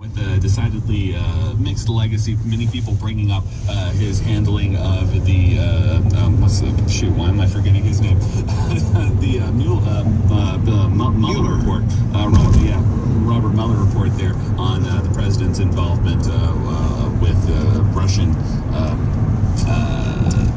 With a decidedly mixed legacy, many people bringing up his handling of the why am I forgetting his name? The Mueller report. Robert Mueller report there on the president's involvement with Russian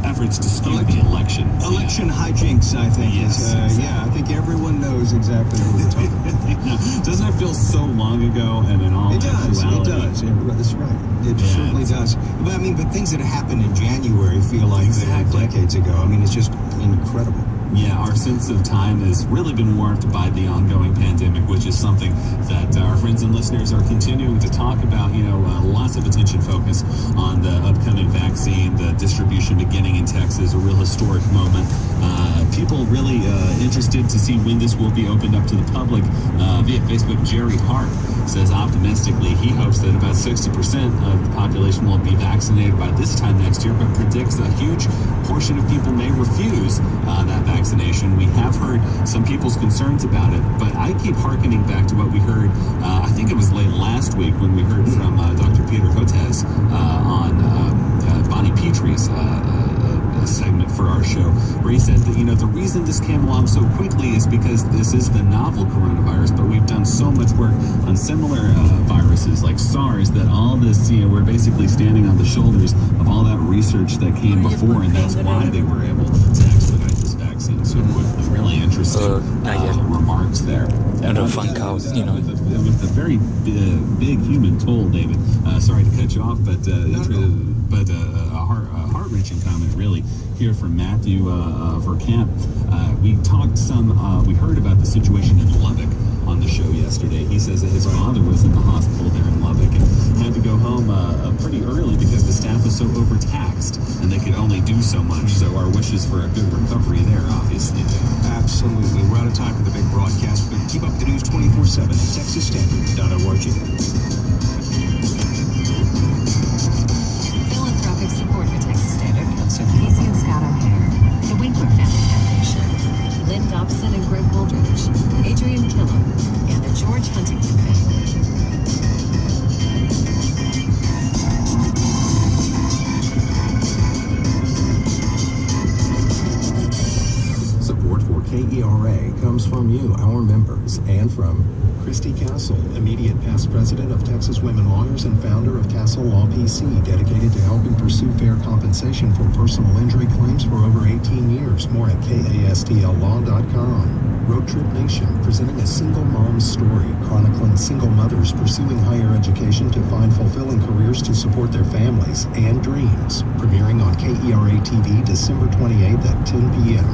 efforts to skew the election. Election hijinks, I think. Yes, I think everyone knows exactly what we're talking about. Doesn't it feel so long ago and in all actuality? It does. That's right. It certainly does. But things that happened in January feel like decades ago. It's just incredible. Yeah, our sense of time has really been warped by the ongoing pandemic, which is something that our friends and listeners are continuing to talk about. Lots of attention focus on the upcoming vaccine, the distribution beginning in Texas, a real historic moment. People really interested to see when this will be opened up to the public via Facebook. Jerry Hart says optimistically he hopes that about 60% of the population will be vaccinated by this time next year, but predicts a huge portion of people may refuse that vaccination. We have heard some people's concerns about it, but I keep hearkening back to what we heard, I think it was late last week when we heard from Dr. Peter Hotez on Bonnie Petrie's segment for our show, where he said that, the reason this came along so quickly is because this is the novel coronavirus, but we've done so much work on similar viruses like SARS that all this, we're basically standing on the shoulders of all that research that came before, and that's why they were able to expedite this vaccine so quickly. Really interesting remarks there. And a fun cows, With a very big human toll, David. Sorry to cut you off, but a heart-wrenching comment, really, here from Matthew Verkamp. We heard about the situation in Lubbock on the show yesterday. He says that his father was in the hospital there in Lubbock and had to go home pretty early because the staff was so overtaxed and they could only do so much. So our wishes for a good recovery there, obviously. Absolutely. We're out of time for the big broadcast, but keep up with the news 24/7 at TexasStandard.org. Philanthropic support for Texas Standard comes from Casey and Scott O'Hare, the Winkler Family Foundation, Lynn Dobson and Greg Wooldridge, Adrian Killam, and the George Huntington family. Support for KERA comes from you, our members, and from Christy Castle, immediate past president of Texas Women Lawyers and founder of Castle Law PC, dedicated to helping pursue fair compensation for personal injury claims for over 18 years. More at KASTLlaw.com. Road Trip Nation, presenting a single mom's story, chronicling single mothers pursuing higher education to find fulfilling careers to support their families and dreams. Premiering on KERA TV December 28th at 10 p.m.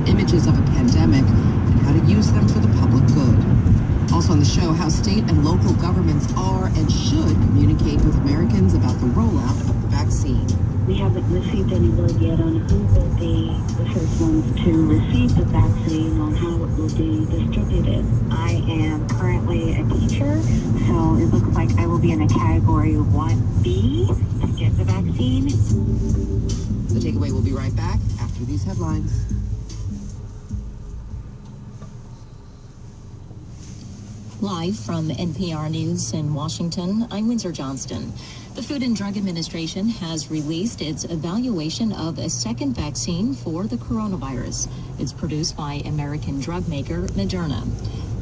Images of a pandemic and how to use them for the public good. Also on the show, how state and local governments are and should communicate with Americans about the rollout of the vaccine. We haven't received any word yet on who will be the first ones to receive the vaccine, on how it will be distributed. I am currently a teacher, so it looks like I will be in a category 1B to get the vaccine. The Takeaway will be right back after these headlines. Live from NPR News in Washington, I'm Windsor Johnston. The Food and Drug Administration has released its evaluation of a second vaccine for the coronavirus. It's produced by American drug maker Moderna.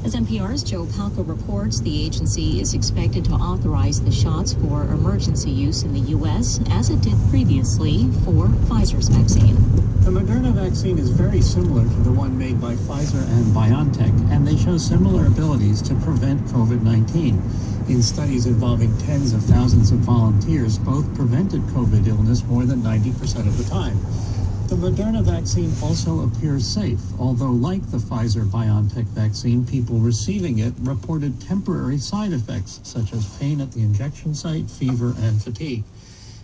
As NPR's Joe Palca reports, the agency is expected to authorize the shots for emergency use in the U.S., as it did previously for Pfizer's vaccine. The Moderna vaccine is very similar to the one made by Pfizer and BioNTech, and they show similar abilities to prevent COVID-19. In studies involving tens of thousands of volunteers, both prevented COVID illness more than 90% of the time. The Moderna vaccine also appears safe, although like the Pfizer-BioNTech vaccine, people receiving it reported temporary side effects, such as pain at the injection site, fever, and fatigue.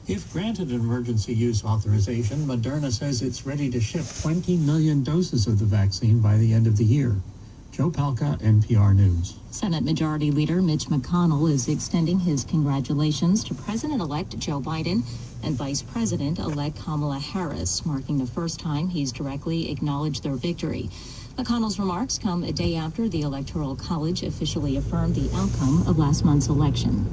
If granted emergency use authorization, Moderna says it's ready to ship 20 million doses of the vaccine by the end of the year. Joe Palca, NPR News. Senate Majority Leader Mitch McConnell is extending his congratulations to President-elect Joe Biden and Vice President-elect Kamala Harris, marking the first time he's directly acknowledged their victory. McConnell's remarks come a day after the Electoral College officially affirmed the outcome of last month's election.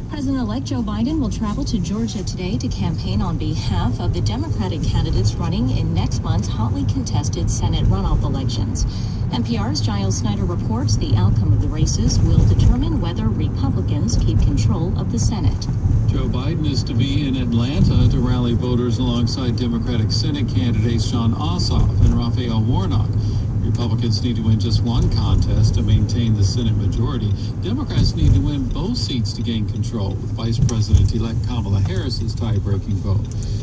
President-elect Joe Biden will travel to Georgia today to campaign on behalf of the Democratic candidates running in next month's hotly contested Senate runoff elections. NPR's Giles Snyder reports the outcome of the races will determine whether Republicans keep control of the Senate. Joe Biden is to be in Atlanta to rally voters alongside Democratic Senate candidates Jon Ossoff and Raphael Warnock. Republicans need to win just one contest to maintain the Senate majority. Democrats need to win both seats to gain control, with Vice President-elect Kamala Harris's tie-breaking vote.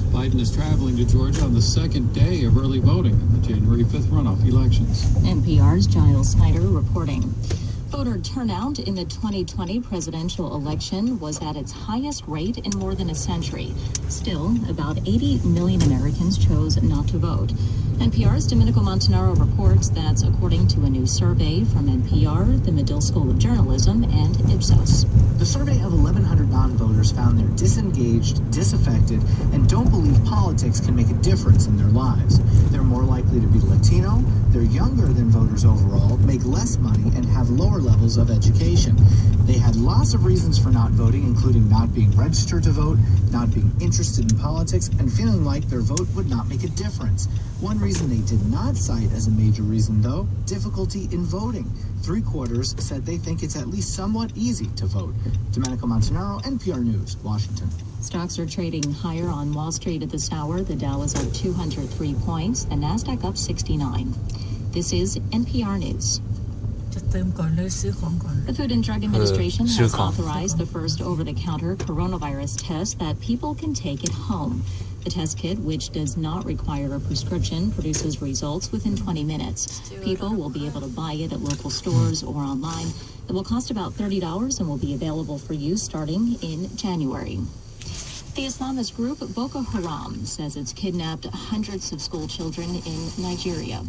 Biden is traveling to Georgia on the second day of early voting in the January 5th runoff elections. NPR's Giles Snyder reporting. Voter turnout in the 2020 presidential election was at its highest rate in more than a century. Still, about 80 million Americans chose not to vote. NPR's Domenico Montanaro reports that's according to a new survey from NPR, the Medill School of Journalism, and Ipsos. The survey of 1,100 non-voters found they're disengaged, disaffected, and don't believe politics can make a difference in their lives. They're more likely to be Latino, they're younger than voters overall, make less money, and have lower levels of education. They had lots of reasons for not voting, including not being registered to vote, not being interested in politics, and feeling like their vote would not make a difference. One reason they did not cite as a major reason, though, difficulty in voting. 3/4 said they think it's at least somewhat easy to vote. Domenico Montanaro, NPR News, Washington. Stocks are trading higher on Wall Street at this hour. The Dow is up 203 points, the Nasdaq up 69. This is NPR News. The Food and Drug Administration has authorized the first over-the-counter coronavirus test that people can take at home. The test kit, which does not require a prescription, produces results within 20 minutes. People will be able to buy it at local stores or online. It will cost about $30 and will be available for use starting in January. The Islamist group Boko Haram says it's kidnapped hundreds of school children in Nigeria.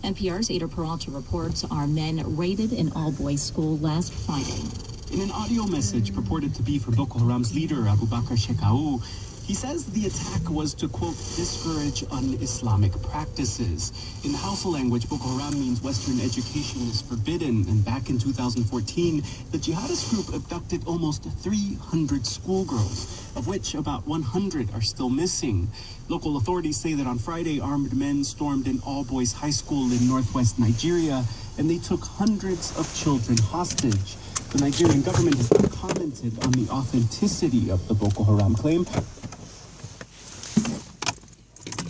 NPR's Ada Peralta reports our men raided an all-boys school last Friday. In an audio message purported to be for Boko Haram's leader, Abubakar Shekau, he says the attack was to, quote, discourage un-Islamic practices. In the Hausa language, Boko Haram means Western education is forbidden. And back in 2014, the jihadist group abducted almost 300 schoolgirls, of which about 100 are still missing. Local authorities say that on Friday, armed men stormed an all-boys high school in northwest Nigeria, and they took hundreds of children hostage. The Nigerian government has not commented on the authenticity of the Boko Haram claim.